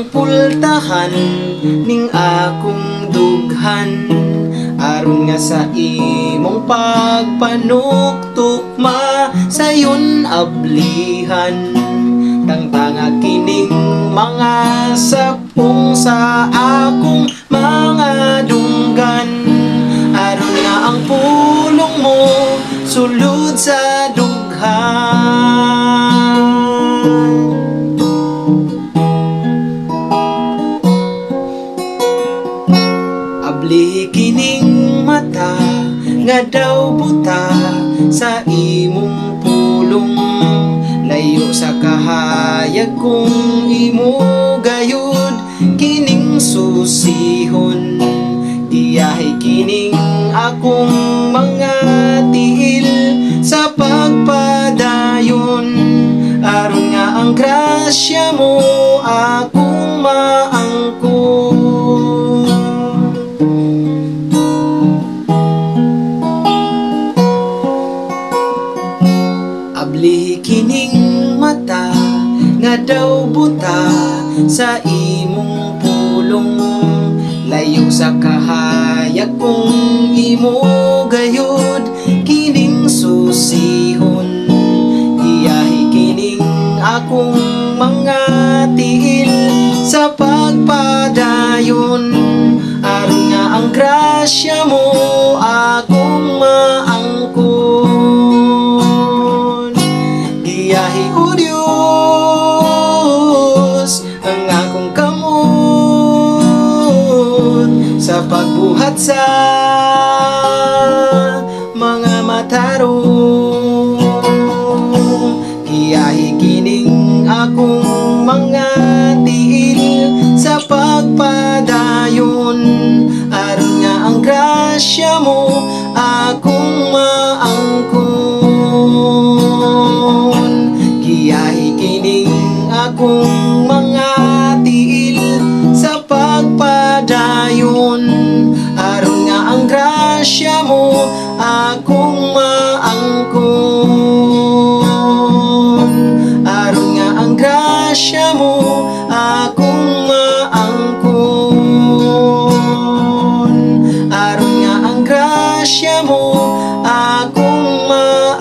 pultahan ning akong dughan, aron nga sa imong pagpanuktukma sayon ablihan. Tangtanga kining mga sapong sa akong mga dunggan, aron nga ang pulong mo sulod sa dughan. Abli kining mata nga daw buta sa imong pulong, layo sa kahayag kung imo gayud kining susihon. Diyahe kining akong mga tiil sa pagpadayon, aron nga ang grasya mo akong maangkon. Abli kining mata nga daw buta sa imong pulong, layo sa kahayag kung imo gayud kining susihon. Iyahi kining akong mga tiil sa pagpadayon, aron nga ang grasya mo akong maangkon. Iyahi o Diyos ang akong kamot sa pagbuhat sa mga matarong. Iyahi kining akong mga tiil sa pagpadayon, aron nga ang grasya mo akong maangkon. Iyahi kining akong mga tiil sa pagpadayon, aron nga ang grasya mo akong maangkon. Aron nga ang grasya mo akong maangkon. Aron nga ang grasya mo akong maangkon.